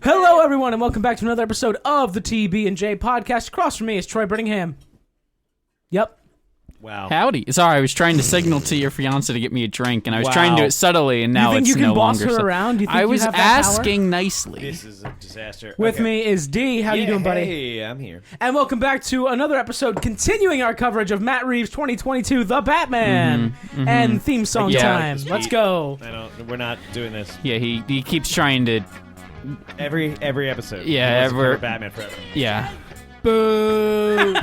Hello, everyone, and welcome back to another episode of the TB&J podcast. Across from me is Troy Brittingham. Yep. Wow. Howdy. Sorry, I was trying to signal to your fiance to get me a drink, and I was trying to do it subtly, and now it's no longer. You think you can boss her around? You think I was you have that asking power? nicely. This is a disaster. With me is D. How you doing, buddy? Hey, I'm here. And welcome back to another episode, continuing our coverage of Matt Reeves' 2022 The Batman and theme song time. Let's go. We're not doing this. Yeah, he keeps trying to. Every episode. Yeah, He wants to cover Batman forever. Yeah. Boo.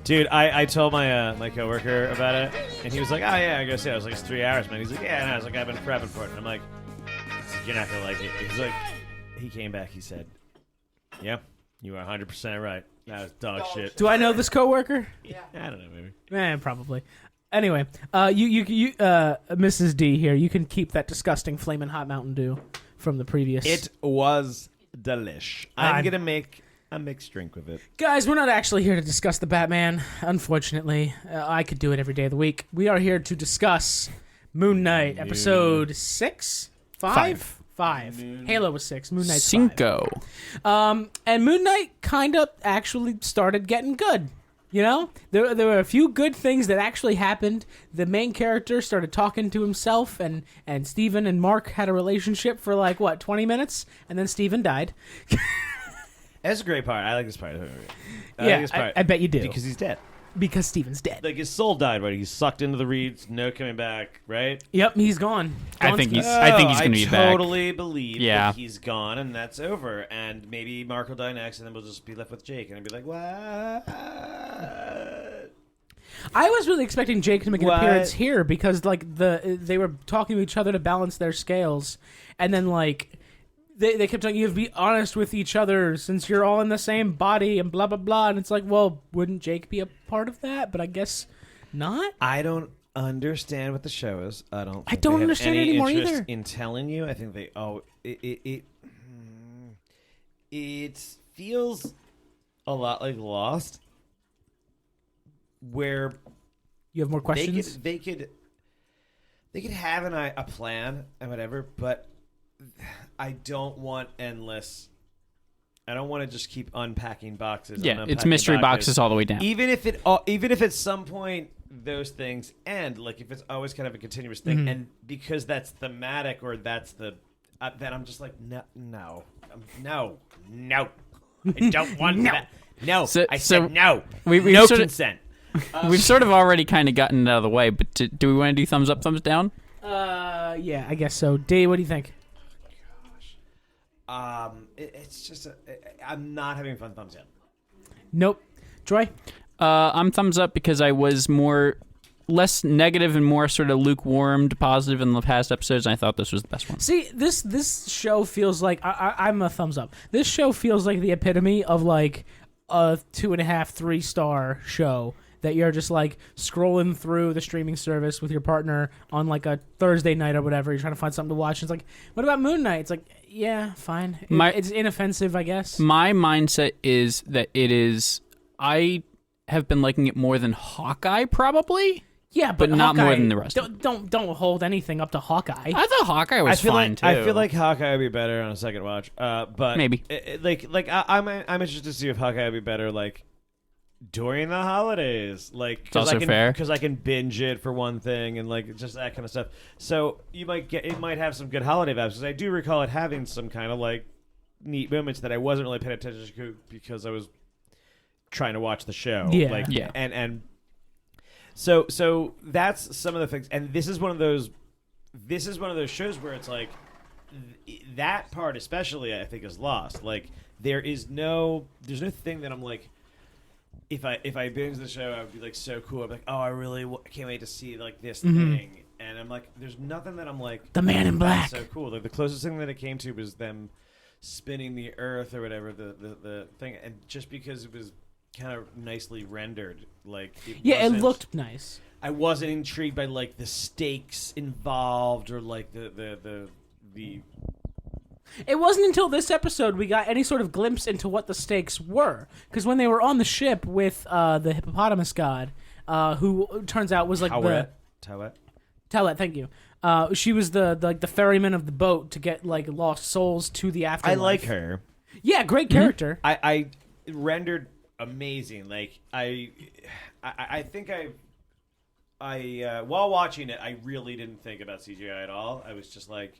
Dude, I told my coworker about it, and he was like, "Oh yeah, I guess yeah." I was like, "It's 3 hours, man." He's like, "Yeah," and I was like, "I've been prepping for it." And I'm like, "You're not gonna like it." He's like, he came back. He said, "Yeah, you are 100% right. That was dog shit." Do I know this coworker? Yeah, I don't know, maybe. Probably. Anyway, you, Mrs. D here, you can keep that disgusting flaming hot Mountain Dew from the previous. It was delish. I'm gonna make a mixed drink with it. Guys, we're not actually here to discuss the Batman, unfortunately. I could do it every day of the week. We are here to discuss Moon Knight, episode 6? 5? 5. Halo was 6, Moon Knight's 5. Cinco. And Moon Knight kind of actually started getting good. You know? There were a few good things that actually happened. The main character started talking to himself, and Steven and Mark had a relationship for 20 minutes, and then Steven died. That's a great part. I like this part. I bet you do. Because he's dead. Because Steven's dead. Like, his soul died, right? He's sucked into the reeds, no coming back, right? Yep, he's gone. I think he's going to be back. I totally believe Yeah. that he's gone, and that's over. And maybe Mark will die next, and then we'll just be left with Jake, and I'll be like, what? I was really expecting Jake to make an appearance here because, they were talking to each other to balance their scales, and then, They kept telling you to be honest with each other since you're all in the same body and blah, blah, blah. And it's like, well, wouldn't Jake be a part of that? But I guess not. I don't understand what the show is. I don't understand it anymore either. In telling you, I think they it feels a lot like Lost, where you have more questions. They could have a plan and whatever, but I don't want endless. I don't want to just keep unpacking boxes. Yeah, it's mystery boxes all the way down. Even if at some point those things end, like if it's always kind of a continuous thing, and because that's thematic or that's the, then I'm just like no, I don't want that. No, I said no. No consent. We've sort of already kind of gotten it out of the way, but do we want to do thumbs up, thumbs down? Yeah, I guess so. D, what do you think? It's just I'm not having fun thumbs yet. Nope. Troy? I'm thumbs up because I was less negative and more sort of lukewarm to positive in the past episodes, and I thought this was the best one. See, this show feels like I'm a thumbs up. This show feels like the epitome of a 2.5, 3-star show that you're just scrolling through the streaming service with your partner on a Thursday night or whatever. You're trying to find something to watch. And it's like, what about Moon Knight? It's like, yeah, fine. It's inoffensive, I guess. My mindset is that I have been liking it more than Hawkeye, probably. Yeah, but not Hawkeye, more than the rest. Don't hold anything up to Hawkeye. I thought Hawkeye was fine too. I feel like Hawkeye would be better on a second watch. But maybe I'm interested to see if Hawkeye would be better during the holidays, it's also fair because I can binge it for one thing and just that kind of stuff. So it might have some good holiday vibes because I do recall it having some kind of neat moments that I wasn't really paying attention to because I was trying to watch the show. Yeah. And so that's some of the things. And this is one of those shows where it's that part especially I think is lost. There's no thing that I'm like. If I binge the show, I would be so cool. I'm like, oh, I really can't wait to see this thing. And I'm like, there's nothing that I'm like. The Man in Black. So cool. The closest thing that it came to was them spinning the Earth or whatever the thing, and just because it was kind of nicely rendered, it looked nice. I wasn't intrigued by the stakes involved or the. It wasn't until this episode we got any sort of glimpse into what the stakes were. Because when they were on the ship with the hippopotamus god, who turns out was Towet. Towet, thank you. She was the ferryman of the boat to get like lost souls to the I afterlife. like her. Yeah, great character. I rendered amazing. Like I think I while watching it, I really didn't think about CGI at all. I was just like,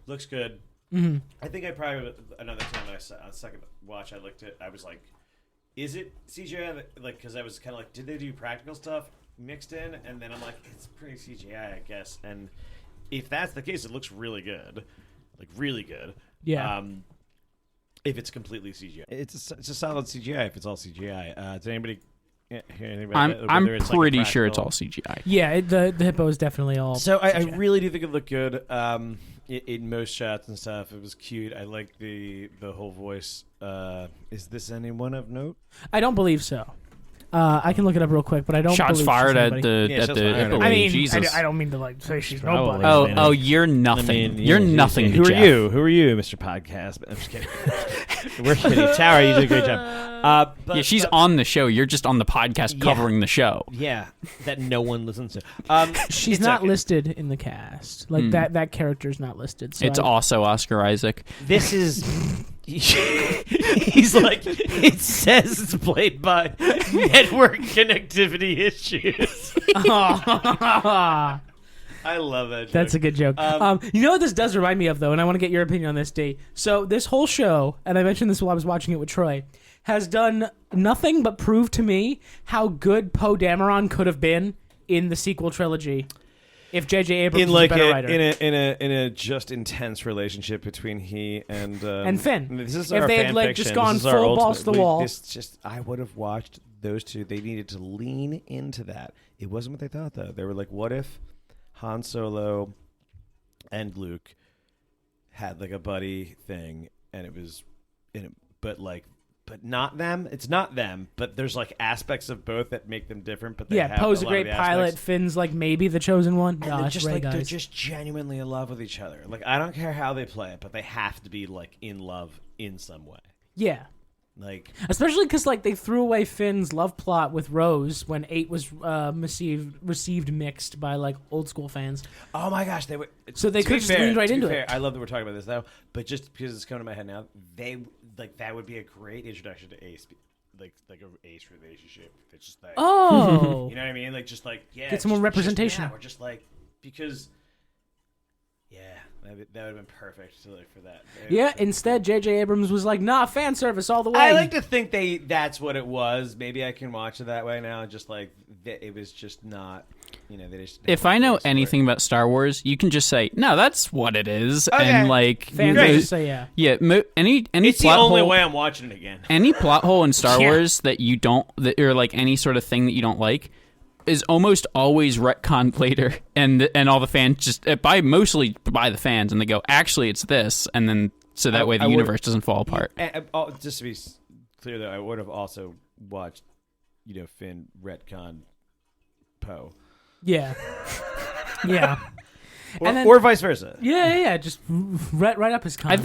looks good. Mm-hmm. I think I probably another time on a second watch I looked at. I was like, is it CGI? Like, because I was kind of like, did they do practical stuff mixed in? And then I'm like, it's pretty CGI, I guess. And if that's the case, it looks really good, like really good. Yeah. If it's completely CGI, it's a solid CGI. If it's all CGI, does anybody hear anything about that? I'm Whether it's like a pretty sure it's practical- all CGI. Yeah, the hippo is definitely all. So I CGI. really do think it looked good. In most shots and stuff, it was cute. I like the whole voice. Is this anyone of note? I don't believe so. I can look it up real quick, but I don't. Shots believe fired she's at anybody. the Yeah, at shots the fired. Italy. I mean, Jesus. I don't mean to like say she's Probably. nobody. Oh, you're nothing. You're nothing. Who are Jeff. you? Who are you, Mr. Podcast? I'm just kidding. We're kidding. Tara, you did a great job. Yeah, she's on the show. You're just on the podcast covering the show. Yeah, that no one listens to. She's it's not okay. listed in the cast. Like that character's not listed. So It's also Oscar Isaac. This is. He's like, it says it's played by network connectivity issues. I love that joke. That's a good joke. You know what this does remind me of, though, and I want to get your opinion on this, D. So this whole show, and I mentioned this while I was watching it with Troy, has done nothing but prove to me how good Poe Dameron could have been in the sequel trilogy if J.J. Abrams was a better writer. in a just intense relationship between he and Finn. This is If our they had, fan like, fiction. just This gone is our full balls ultimate- to the wall. This just I would have watched those two. They needed to lean into that. It wasn't what they thought though. They were like, what if Han Solo and Luke had like a buddy thing, and it was, but not them. It's not them, but there's like aspects of both that make them different. But they Yeah, have Poe's a lot of great the pilot. aspects. Finn's like maybe the chosen one. And No, they're it's just Ray, like they're guys. just genuinely in love with each other. Like I don't care how they play it, but they have to be like in love in some way. Yeah. Like Especially because like they threw away Finn's love plot with Rose when 8 was received mixed by like old school fans. oh my gosh, they would. So they to could be just fair- lean right to be into fair, it. I love that we're talking about this now, but just because it's coming to my head now, they like that would be a great introduction to Ace, like a Ace relationship. It's just like Oh, you know what I mean, like just like yeah, Get some more representation. We're just like because yeah, that would have been perfect for that. yeah. Instead, J.J. Abrams was like, "Nah, fan service all the way." I like to think that's what it was. Maybe I can watch it that way now. Just like it was just not, they just. If I know anything about Star Wars, you can just say, "No, that's what it is," Okay. and like Fans Great. just say yeah. yeah, any it's the plot only hole, way I'm watching it again. any plot hole in Star Yeah. Wars that you don't, or like any sort of thing that you don't like, is almost always retconned later, and all the fans just mostly by the fans, and they go, "Actually, it's this," and then so that way the I would- universe doesn't fall apart. Just to be clear, though, I would have also watched, Finn retcon Poe, Yeah. Yeah. or, And then- or vice versa. Yeah. Just right up his con. I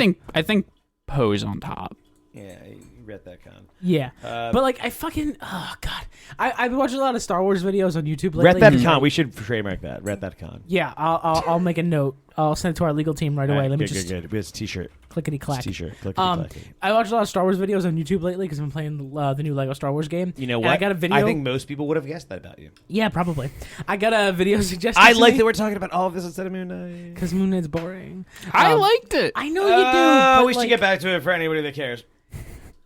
think Poe's on top. Yeah, you read that con. Yeah. But like I fucking god. I've watched a lot of Star Wars videos on YouTube lately. Ret that con. We should trademark that. Ret that con. Yeah, I'll make a note. I'll send it to our legal team right away. Let me just good. It's a t-shirt. clickety clack. It's a t-shirt. Clickety-clackety. I watched a lot of Star Wars videos on YouTube lately because I've been playing the new Lego Star Wars game. You know And what? I got a video. I think most people would have guessed that about you. Yeah, probably. I got a video suggested. I like that we're talking about all of this instead of Moon Knight. because Moon Knight's boring. I liked it. I know you do. But We should like, get back to it for anybody that cares.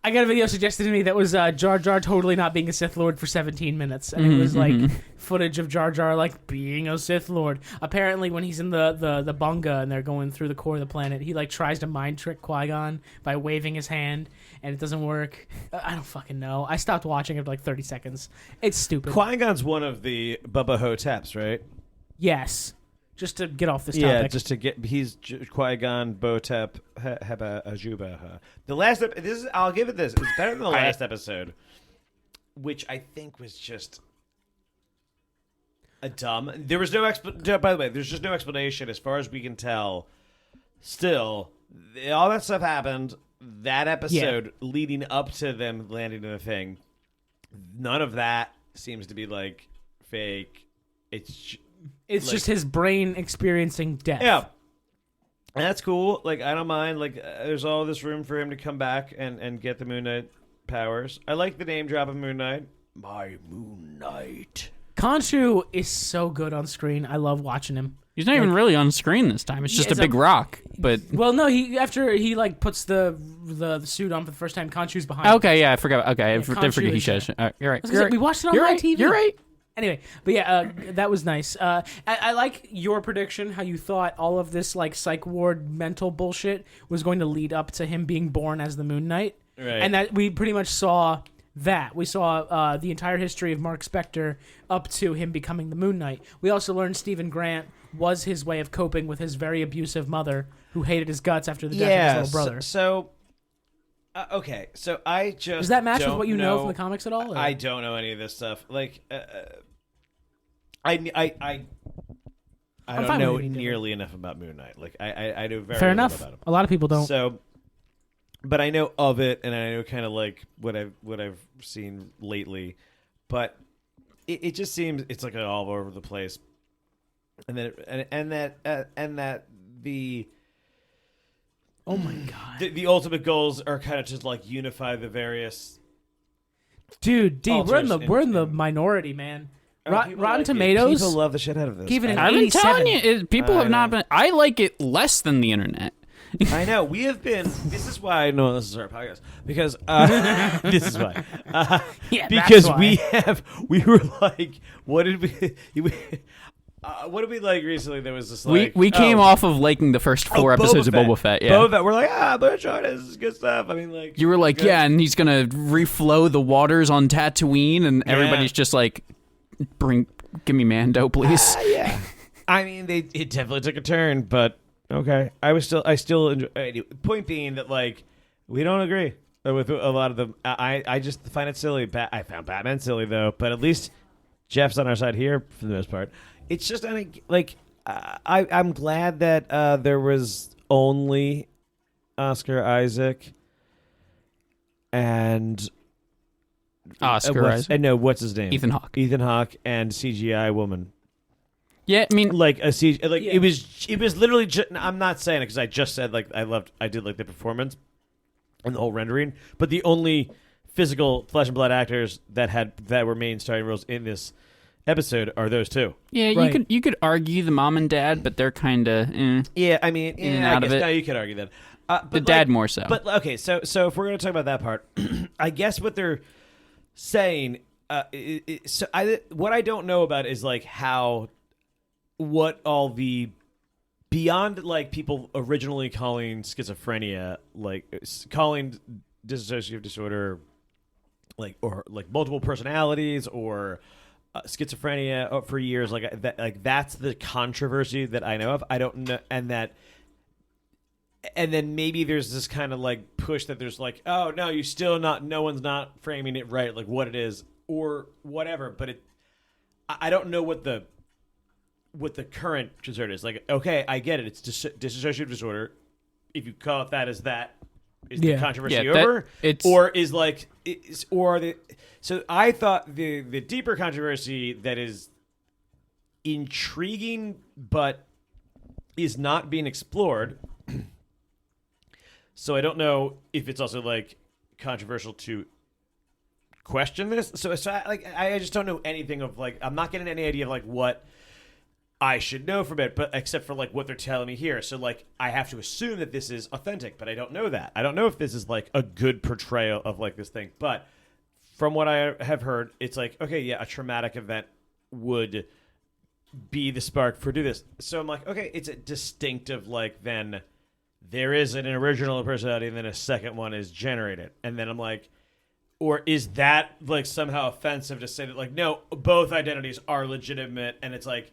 I got a video suggested to me that was Jar Jar totally not being a Sith Lord for 17 minutes, and it was like footage of Jar Jar like being a Sith Lord. Apparently, when he's in the bunga and they're going through the core of the planet, he like tries to mind trick Qui-Gon by waving his hand, and it doesn't work. I don't fucking know. I stopped watching after like 30 seconds. It's stupid. Qui-Gon's one of the Bubba Hoteps, right? Yes, just to get off this Yeah, topic. just to get he's Qui-Gon, Botep, Heba, Ajuba. The last I'll give it this. It's better than the last episode, which I think was just a dumb. There was no by the way, there's just no explanation as far as we can tell. Still, all that stuff happened. That episode leading up to them landing in the thing, none of that seems to be like fake. It's It's just his brain experiencing death. Yeah. And that's cool. Like, I don't mind. Like, there's all this room for him to come back and get the Moon Knight powers. I like the name drop of Moon Knight. My Moon Knight. Khonshu is so good on screen. I love watching him. He's not even really on screen this time. It's just a big rock. But well, no, after he like puts the suit on for the first time, Khonshu's behind. Okay, yeah, I forgot. Okay, I forget he shows. You're right. We watched it on You're live right. TV. You're right. Anyway, but yeah, that was nice. I like your prediction, how you thought all of this like psych ward mental bullshit was going to lead up to him being born as the Moon Knight, Right. and that we pretty much saw that. We saw the entire history of Mark Spector up to him becoming the Moon Knight. We also learned Stephen Grant was his way of coping with his very abusive mother, who hated his guts after the death of his little brother. Okay, so I just Does that match with don't what you know from the comics at all? Or? I don't know any of this stuff. Like, I don't fine know with anything nearly enough about Moon Knight. Like, I know very Fair little enough. about him. A lot of people don't. So, but I know of it, and I know kind of like what I've seen lately. But it just seems it's like all over the place, and that the. Oh my god! The ultimate goals are kind of just like unify the various. Dude, D, we're in alters the in- minority, man. People Rotten like it. Tomatoes. People love the shit out of this. Give it an I- I've been 87. telling you, people have not been. I like it less than the internet. I know we have been. This is why I know this is our podcast because this is why. Yeah, Because that's why. we were like, what did we? What did we like recently? There was this like We came off of liking the first 4 episodes of Boba Fett. Yeah. Boba Fett. We're like, Butch this is good stuff. I mean, like You were like, good. yeah, and he's gonna reflow the waters on Tatooine, and everybody's just like, give me Mando, please. Yeah. I mean, it definitely took a turn, but okay. I still enjoy. Point being that like we don't agree with a lot of them. I just find it silly. I found Batman silly though, but at least Jeff's on our side here for the most part. It's just like I'm glad that there was only Oscar Isaac and Oscar Isaac. And no, what's his name? Ethan Hawke. Ethan Hawke and CGI woman. Yeah, I mean, Like a CGI, like Yeah. it was literally. I'm not saying it because I just said like I did like the performance and the whole rendering, but the only physical flesh and blood actors that were main starring roles in this episode are those two. yeah, Right. you could argue the mom and dad, but they're kind of Yeah, I mean, In and I out guess of it. now you could argue that. the dad more so. But okay, so if we're gonna talk about that part, I guess what they're saying. What I don't know about is like what all the beyond like people originally calling schizophrenia, like calling dissociative disorder, like or like multiple personalities or schizophrenia for years, like that. Like that's the controversy that I know of. I don't know, and then maybe there's this kind of like push that there's like, oh no, no one's not framing it right, like what it is or whatever. But I don't know what the current concern is. Like, okay, I get it. It's dissociative disorder. If you call it that, is the controversy Yeah, over? it's- Or is like, so I thought the deeper controversy that is intriguing but is not being explored. So I don't know if it's also like controversial to question this. So I just don't know anything of like, I'm not getting any idea of like what I should know from it, but except for like what they're telling me here. So like I have to assume that this is authentic, but I don't know that. I don't know if this is like a good portrayal of like this thing. But from what I have heard, it's like, okay, yeah, a traumatic event would be the spark for do this. So I'm like, okay, it's a distinctive like then there is an original personality and then a second one is generated. And then I'm like, or is that like somehow offensive to say that like, no, both identities are legitimate and it's like,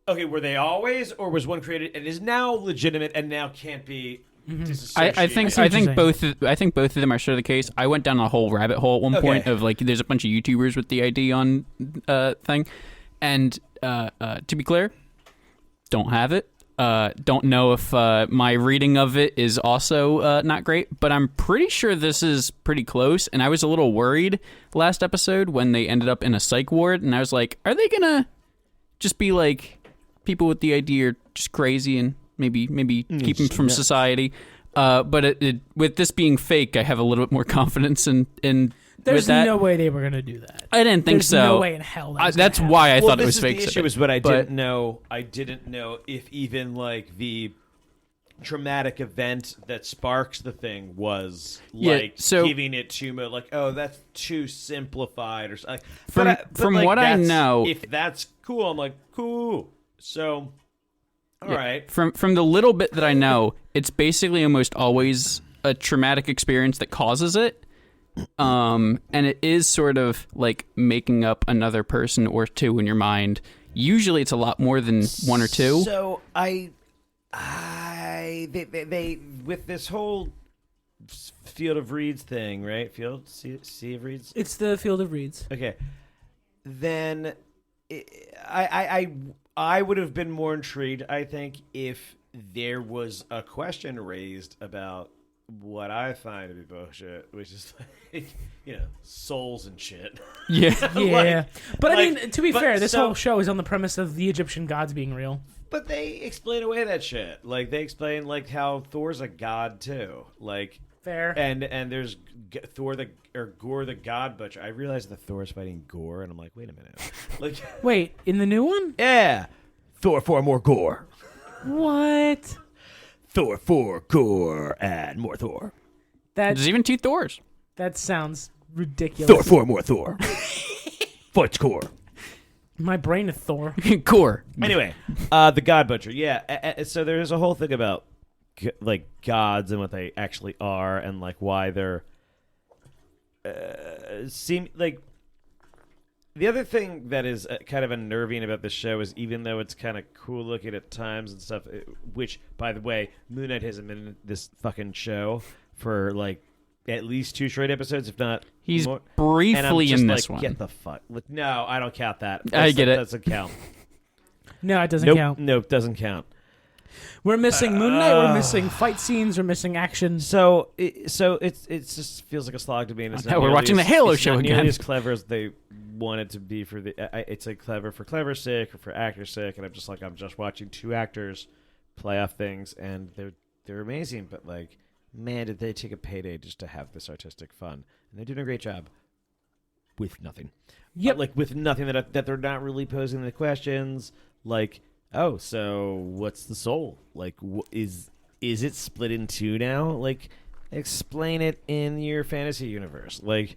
okay, were they always, or was one created and is now legitimate and now can't be disassociated? I think both of them are sure the case. I went down a whole rabbit hole at one point of like there's a bunch of YouTubers with the ID on thing, and to be clear, don't have it. Don't know if my reading of it is also not great, but I'm pretty sure this is pretty close. And I was a little worried last episode when they ended up in a psych ward, and I was like, are they gonna just be like people with the idea are just crazy and maybe keep them from society. But with this being fake, I have a little bit more confidence in There's with that. no way they were going to do that. I didn't think There's so. no way in hell That's why I thought it was fake. The issue is what I didn't know. I didn't know if even like the traumatic event that sparks the thing was like giving it too much, like, oh, that's too simplified or something. From what I know, if that's cool, I'm like, cool. So, all right. From the little bit that I know, it's basically almost always a traumatic experience that causes it. And it is sort of like making up another person or two in your mind. Usually it's a lot more than one or two. So they with this whole Field of Reeds thing, right? Sea of Reeds? It's the Field of Reeds. Okay. Then I would have been more intrigued, I think, if there was a question raised about what I find to be bullshit, which is like, souls and shit. Yeah. Yeah. But I mean, to be fair, this whole show is on the premise of the Egyptian gods being real. But they explain away that shit. Like, they explain, like, how Thor's a god, too. Like... Fair. And there's Gore the God Butcher. I realized that Thor's fighting Gore, and I'm like, wait a minute. Like, wait, in the new one? Yeah. Thor 4, more Gore. What? Thor 4, Gore, and more Thor. There's even 2 Thors. That sounds ridiculous. Thor 4, more Thor. Fights Gore. My brain is Thor. Core. Anyway, the God Butcher. Yeah. So there's a whole thing about like gods and what they actually are, and like why they're seem like. The other thing that is kind of unnerving about this show is, even though it's kind of cool looking at times and stuff, which, by the way, Moon Knight hasn't been in this fucking show for like at least 2 straight episodes, if not He's more. briefly and I'm just in like, this one. Get the fuck. Like, no, I don't count that. I get it. That doesn't count. No, it doesn't count. Nope, doesn't count. We're missing Moon Knight. We're missing fight scenes. We're missing action. So it just feels like a slog to me. And it's We're watching the Halo show not again. Nearly as clever as they want it to be for the. It's like clever for clever's sake or for actor's sake, and I'm just watching 2 actors play off things, and they're amazing. But like, man, did they take a payday just to have this artistic fun? And they're doing a great job with nothing. Yep. Like with nothing that they're not really posing the questions. Like, oh, so what's the soul? Like, is it split in 2 now? Like, explain it in your fantasy universe. Like,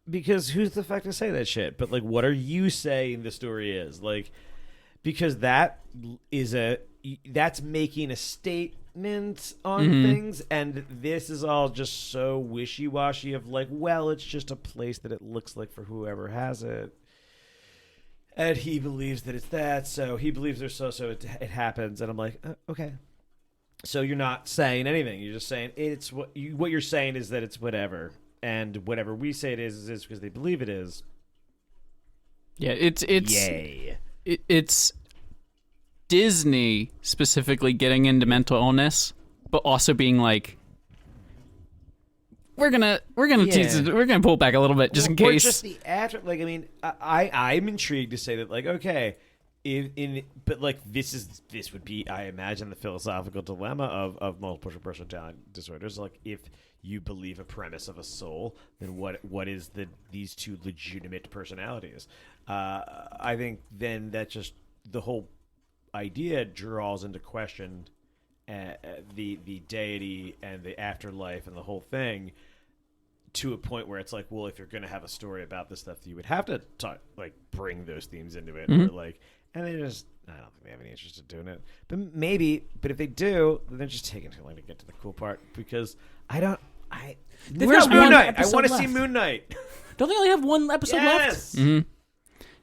because who's the fuck to say that shit? But like, what are you saying the story is? Like, because that's making a statement on things, and this is all just so wishy-washy of like, well, it's just a place that it looks like for whoever has it. And he believes that it's that, so he believes there's so it happens. And I'm like, okay. So you're not saying anything. You're just saying it's what you're saying is that it's whatever, and whatever we say it is because they believe it is. Yeah, it's yay. It's Disney specifically getting into mental illness, but also being like, we're gonna pull back a little bit just in case. Or just the after, like, I mean, I'm intrigued to say that, like, okay, but like this would be, I imagine, the philosophical dilemma of multiple personality disorders. Like, if you believe a premise of a soul, then what is these 2 legitimate personalities? I think then that just the whole idea draws into question the deity and the afterlife and the whole thing, to a point where it's like, well, if you're going to have a story about this stuff, you would have to bring those themes into it, or like, and I don't think they have any interest in doing it. But if they do, then they're just taking too long to get to the cool part, because where's Moon Knight? I want to see Moon Knight. Don't they only have 1 episode left? Mm-hmm.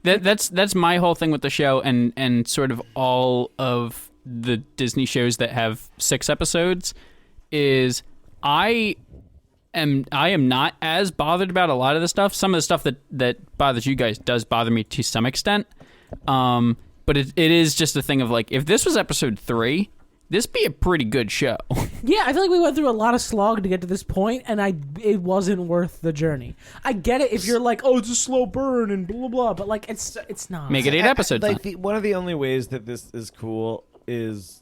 That's my whole thing with the show, and sort of all of the Disney shows that have 6 episodes is I am not as bothered about a lot of the stuff. Some of the stuff that bothers you guys does bother me to some extent. But it is just a thing of like, if this was episode 3 this be a pretty good show. Yeah, I feel like we went through a lot of slog to get to this point, and it wasn't worth the journey. I get it if you're like, oh, it's a slow burn and blah, blah, blah, but, like, it's not. Make it 8 episodes. Like, one of the only ways that this is cool is...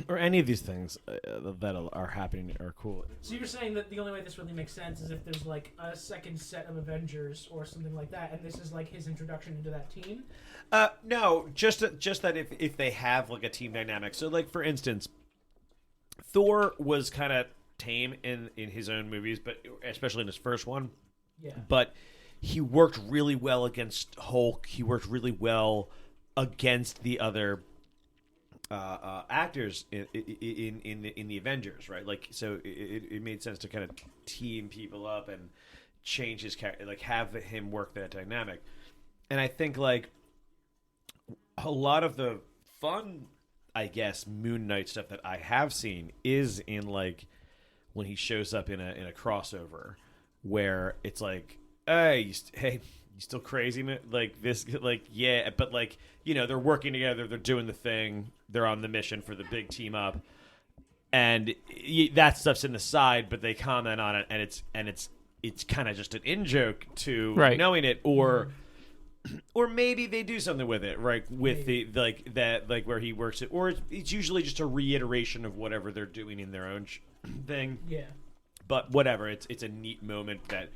or any of these things that are happening are cool. So you're saying that the only way this really makes sense is if there's, like, a second set of Avengers or something like that, and this is, like, his introduction into that team? No, just that if they have, like, a team dynamic. So, like, for instance, Thor was kind of tame in his own movies, but especially in his first one. Yeah. But he worked really well against Hulk. He worked really well against the other actors in the Avengers, right? Like, so it made sense to kind of team people up and change his character, like have him work that dynamic. And I think like a lot of the fun, I guess, Moon Knight stuff that I have seen is in like when he shows up in a crossover where it's like, hey, you still crazy, man? Like this, like, yeah, but like, you know, they're working together, they're doing the thing, they're on the mission for the big team up, and that stuff's in the side, but they comment on it, and it's kind of just an in joke to knowing it, or maybe they do something with it, right? With the like that, like where he works it, or it's usually just a reiteration of whatever they're doing in their own thing. Yeah. But whatever, it's a neat moment that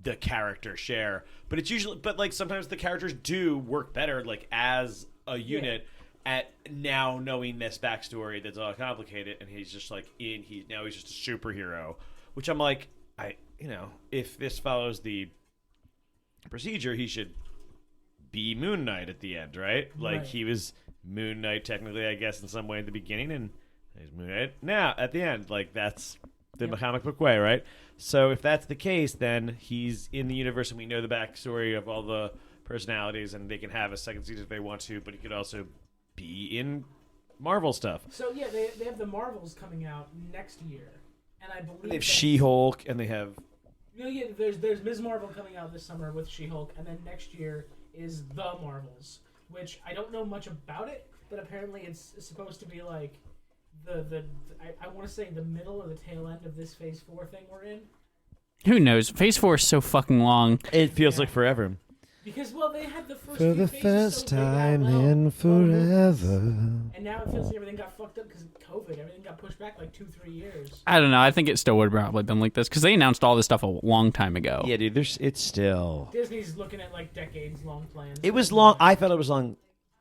the characters share, but it's usually, but like sometimes the characters do work better like as a unit at now knowing this backstory that's all complicated, and he's just like he's just a superhero, which I'm like, if this follows the procedure, he should be Moon Knight at the end, right? Like he was Moon Knight technically, I guess, in some way at the beginning, and he's Moon Knight now at the end. Like that's the comic book way, right? So if that's the case, then he's in the universe and we know the backstory of all the personalities, and they can have a second season if they want to, but he could also be in Marvel stuff. So yeah, they have the Marvels coming out next year, and I believe they have She-Hulk, and they have... there's Ms. Marvel coming out this summer with She-Hulk, and then next year is The Marvels, which I don't know much about it, but apparently it's supposed to be like I want to say the middle or the tail end of this Phase 4 thing we're in. Who knows? Phase 4 is so fucking long. It feels like forever. Because, well, they had the first for the first time in forever. And now it feels like everything got fucked up because of COVID. Everything got pushed back like 2-3 years. I don't know. I think it still would have probably been like this because they announced all this stuff a long time ago. Yeah, dude. It's still... Disney's looking at like decades-long plans. It was long. I felt it was long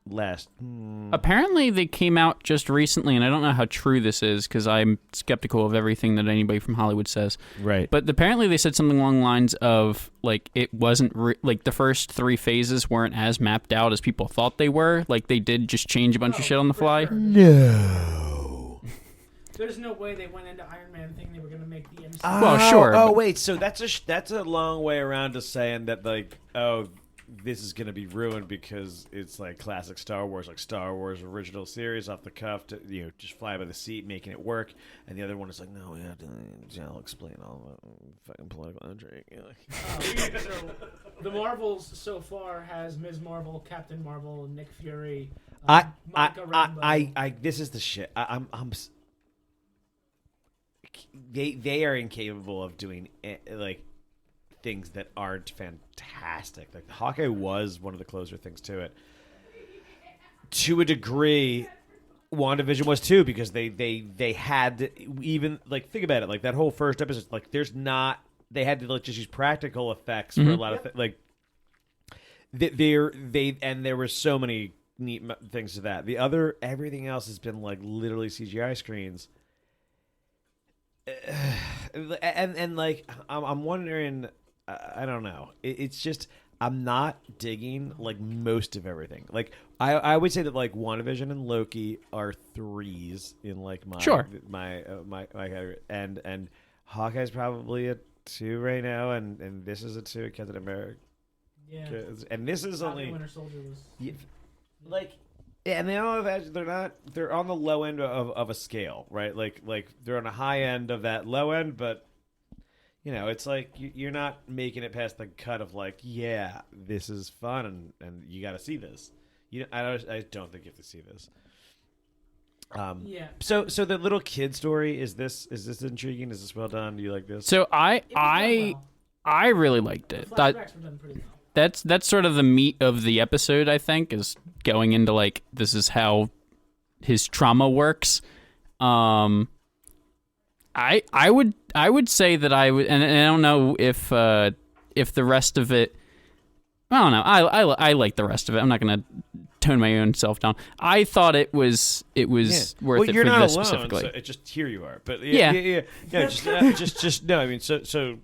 last. Apparently they came out just recently, and I don't know how true this is because I'm skeptical of everything that anybody from Hollywood says. Right. But apparently they said something along the lines of like it wasn't like the first 3 phases weren't as mapped out as people thought they were. Like they did just change a bunch of shit on the fly. Sure. No. There's no way they went into Iron Man thinking they were going to make the MCU. Well, sure. Oh, wait. So that's a long way around to saying that like, oh, this is going to be ruined because it's like classic Star Wars, like Star Wars original series off the cuff, to, just fly by the seat, making it work. And the other one is like, no, we have to, I'll explain all the fucking political intrigue. So the Marvels so far has Ms. Marvel, Captain Marvel, Nick Fury, this is the shit. They are incapable of doing like things that aren't fantastic. Like Hawkeye was one of the closer things to it. To a degree, WandaVision was too, because they had to, even like think about it, like that whole first episode, like they had to like just use practical effects for a lot of like there were so many neat things to that. Everything else has been like literally CGI screens. And like I'm wondering, I don't know. It's just I'm not digging like most of everything. Like I would say that like WandaVision and Loki are 3s in like my my category, and Hawkeye's probably a 2 right now, and this is a 2 at Captain America. Yeah. And this is only Winter Soldier was like. Yeah, and they're on the low end of a scale, right? Like they're on a high end of that low end, but it's like you're not making it past the cut of like, yeah, this is fun and you got to see this. I don't think you have to see this. Yeah. So the little kid story, is this intriguing? Is this well done? Do you like this? So It was done well. I really liked it. The flashbacks were done pretty well. That's sort of the meat of the episode, I think, is going into like this is how his trauma works. I would say that I would, and I don't know if the rest of it. I don't know. I like the rest of it. I'm not gonna tone my own self down. I thought it was worth it you're for not this alone, specifically. So it just here you are. But Yeah. No, just no. I mean, so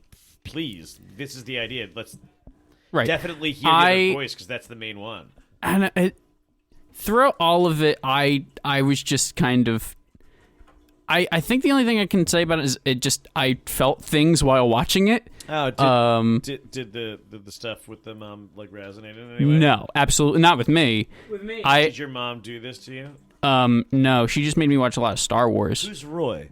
please, this is the idea. Let's Right. definitely hear the other voice because that's the main one. And throughout all of it, I was just kind of. I think the only thing I can say about it is I felt things while watching it. Oh, did the stuff with the mom like resonate in any way? No, absolutely not with me. With me, Did your mom do this to you? No, she just made me watch a lot of Star Wars. Who's Roy?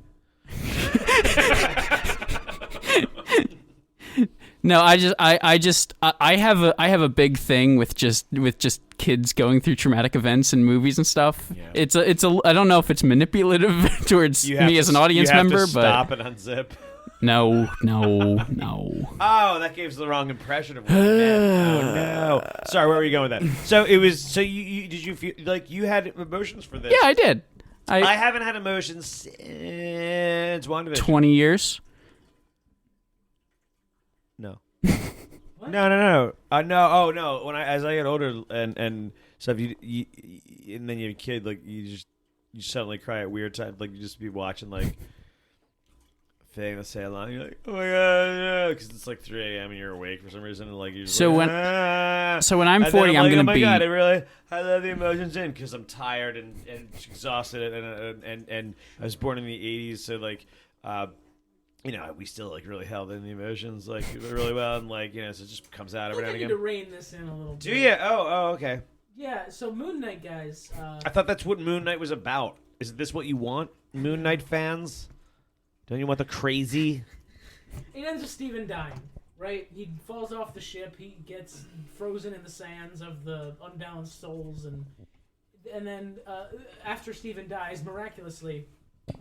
No, I have a big thing with just kids going through traumatic events in movies and stuff. Yeah. It's a I don't know if it's manipulative towards me as an audience member, but stop and unzip. no. Oh, that gives the wrong impression of what it meant. Oh no! Sorry, where were you going with that? So it was. So you did you feel like you had emotions for this? Yeah, I did. I haven't had emotions since WandaVision. 20 years. No. No. No. No. As I get older and stuff, you and then you have a kid, like you suddenly cry at weird times, like you just be watching like thing to say along. You're like, oh my god, because it's like 3 a.m. and you're awake for some reason, and like you're just So like, when I'm 40, I'm like, gonna oh my be. God, I let the emotions in because I'm tired and exhausted and I was born in the '80s, so like. We still like really held in the emotions like really well, and like so it just comes out every now and I need again. to rein this in a little bit. Do you? Oh, okay. Yeah. So Moon Knight, guys. I thought that's what Moon Knight was about. Is this what you want, Moon Knight fans? Don't you want the crazy? It ends with Steven dying, right? He falls off the ship. He gets frozen in the sands of the unbalanced souls, and then after Steven dies, miraculously,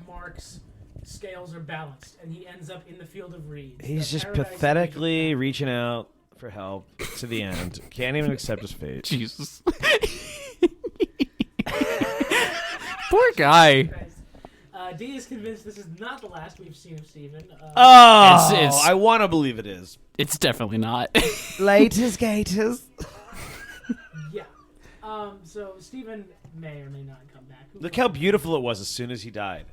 Mark's scales are balanced, and he ends up in the field of reeds. He's The just paradise pathetically reaching out for help to the end. Can't even accept his fate. Jesus. Poor guy. D is convinced this is not the last we've seen of Steven. Oh, It's- I want to believe it is. It's definitely not. Laters, gators. Yeah. So Steven may or may not come back. Who Look knows? how beautiful it was as soon as he died.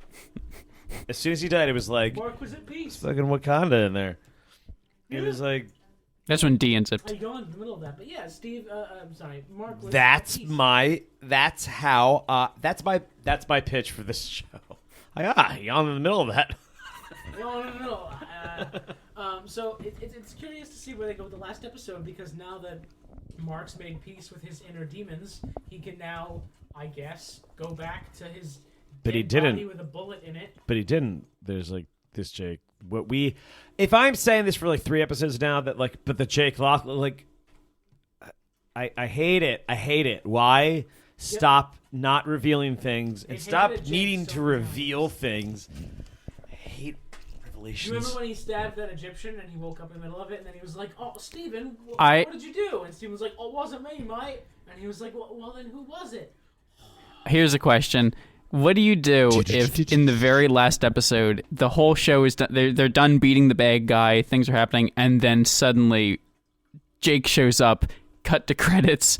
As soon as he died, it was like Mark was at peace. fucking Wakanda in there. It Yeah. was like That's when D ends up. I go into the middle of that, but yeah, Steve. I'm sorry, Mark. Was that's at peace. my pitch for this show. Y'all in the middle of that. No. So it's curious to see where they go with the last episode, because now that Mark's made peace with his inner demons, he can now, I guess, go back to his. But he dead body didn't. with a bullet in it. But he didn't. There's like this Jake. If I'm saying this for like 3 episodes now, that like, but the Jake Lachlan, like, I hate it. I hate it. Why? Stop not revealing things and They stop hated Jake needing so to much. reveal things. I hate Do revelations. you remember when he stabbed that Egyptian and he woke up in the middle of it, and then he was like, "Oh, Steven, what did you do?" And Steven was like, "Oh, it wasn't me, mate." And he was like, "Well, then who was it?" Here's a question. What do you do if in the very last episode the whole show is done, they're done beating the bad guy, things are happening, and then suddenly Jake shows up, cut to credits,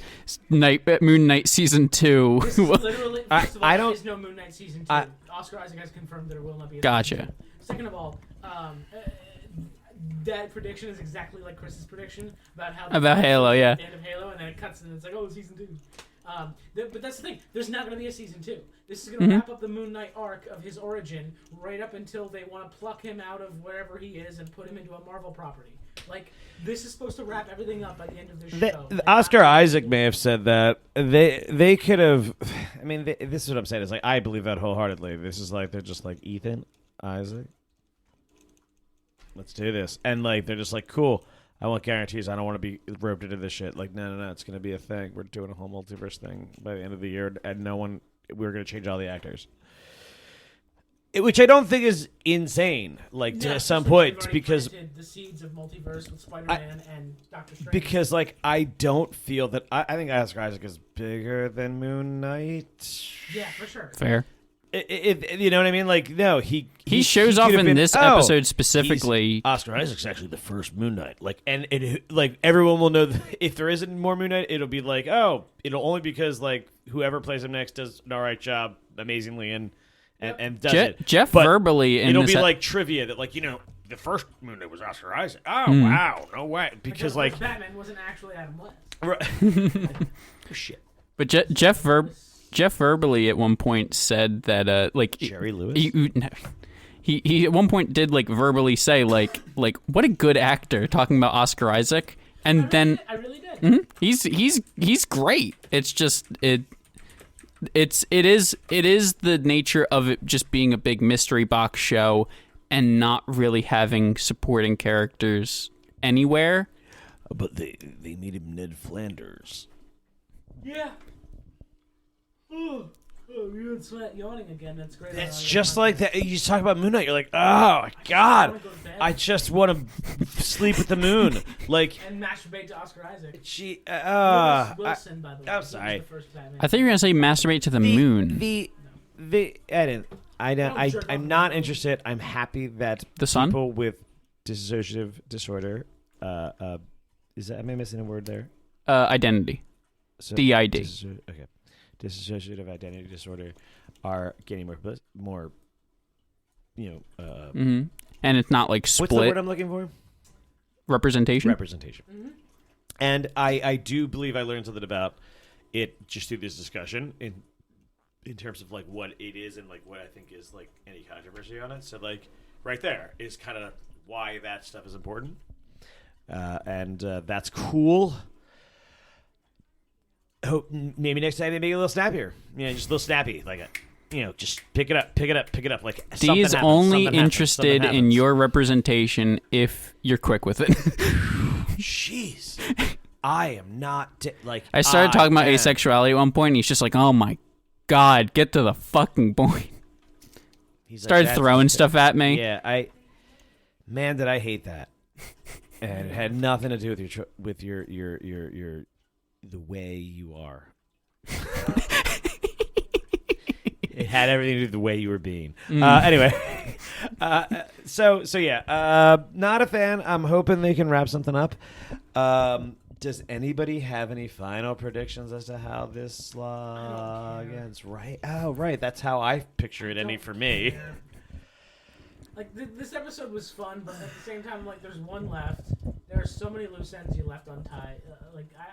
Moon Knight season 2. This is literally, first of all, I there don't- is no Moon Knight season 2. Oscar Isaac has confirmed there will not be a Gotcha. season 2. Second of all, that prediction is exactly like Chris's prediction about how About Halo, yeah. the end of Halo, and then it cuts and it's like, oh, season 2. But that's the thing. There's not going to be a season 2. This is going to wrap up the Moon Knight arc of his origin right up until they want to pluck him out of wherever he is and put him into a Marvel property. Like, this is supposed to wrap everything up by the end of this show. Oscar Isaac may have said that. They could have. I mean, this is what I'm saying. Is like I believe that wholeheartedly. This is like they're just like Ethan, Isaac. Let's do this, and like they're just like cool. I want guarantees. I don't want to be roped into this shit. Like no. It's gonna be a thing. We're doing a whole multiverse thing by the end of the year, and no one. We're gonna change all the actors. which I don't think is insane. Like to some point, because the seeds of multiverse with Spider-Man and Doctor Strange. Because like I don't feel that I think Oscar Isaac is bigger than Moon Knight. Yeah, for sure. Fair. You know what I mean? Like no, he shows off in this episode specifically. Oscar Isaac's actually the first Moon Knight. Like and like everyone will know that if there isn't more Moon Knight, it'll be like it'll only because like whoever plays him next does an alright job amazingly and does it. Jeff But verbally in it'll this be like trivia that like the first Moon Knight was Oscar Isaac. Oh wow, no way, because like Batman wasn't actually Adam West. Right. Shit. But Jeff verbally at one point said that like Jerry Lewis. He at one point did like verbally say like what a good actor, talking about Oscar Isaac, and I really did. He's great. It's just it is the nature of it just being a big mystery box show and not really having supporting characters anywhere. But they made him Ned Flanders. Yeah. Oh, you're yawning again. That's great. It's just like that. You talk about Moon Knight, you're like, oh my god, I just want to sleep with the moon, like and masturbate to Oscar Isaac. Wilson, by the way. I'm sorry. I thought you were gonna say masturbate to the moon. I'm not interested. I'm happy that The sun? people with dissociative disorder, am I missing a word there? Identity. So, DID. Okay. Dissociative identity disorder are getting more And it's not like split. what's the word I'm looking for? Representation. Mm-hmm. And I do believe I learned something about it just through this discussion in terms of like what it is and like what I think is like any controversy on it. So like right there is kind of why that stuff is important. And that's cool. Hope maybe next time they make it a little snappier. Just a little snappy, like just pick it up. Like D is only interested in your representation if you're quick with it. Jeez, I am not like. I started talking about asexuality at one point, and he's just like, "Oh my god, get to the fucking point." He's started throwing stuff at me. Yeah, did I hate that, and it had nothing to do with your the way you are. It had everything to do with the way you were being. Anyway, so yeah, not a fan. I'm hoping they can wrap something up. Does anybody have any final predictions as to how this slog ends? Right? Oh, right. That's how I picture it ending for me. Like this episode was fun, but at the same time, like there's one left. There are so many loose ends you left untied.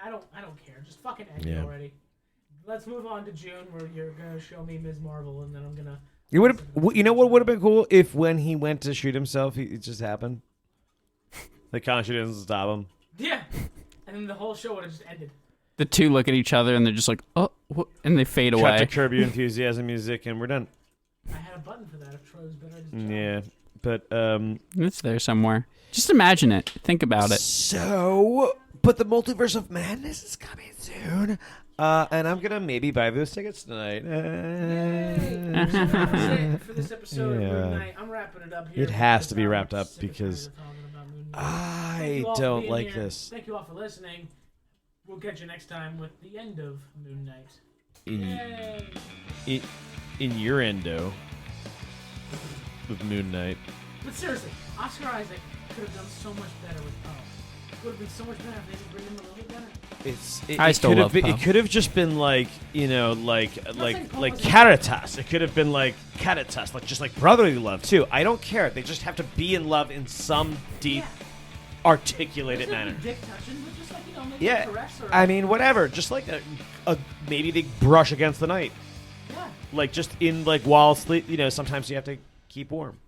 I don't care. Just fucking end it already. Let's move on to June, where you're gonna show me Ms. Marvel, and then I'm gonna. You know what would have been cool if when he went to shoot himself, it just happened. The Concha didn't stop him. Yeah, and then the whole show would have just ended. The two look at each other and they're just like, "Oh," and they fade away. Cut to Curb Your Enthusiasm music, and we're done. I had a button for that. If Troy was better. Yeah, but it's there somewhere. Just imagine it. Think about it. So, but the Multiverse of Madness is coming soon. And I'm gonna maybe buy those tickets tonight. That's it for this episode of Moon Knight. I'm wrapping it up here. It has to be wrapped up because I don't like here. this. Thank you all for listening. We'll catch you next time with the end of Moon Knight. In your endo of Moon Knight. But seriously, Oscar Isaac could have done so much better with Poe. It would have been so much better if they didn't bring him a little bit better. I still love Poe. It could have just been like Caritas. It could have been like Caritas, like just like brotherly love too. I don't care. They just have to be in love in some deep, articulated manner. Dick touching, but just like maybe yeah, a caress or I mean whatever. Just like a maybe they brush against the night. Yeah. Like just in like while sleep. Sometimes you have to keep warm.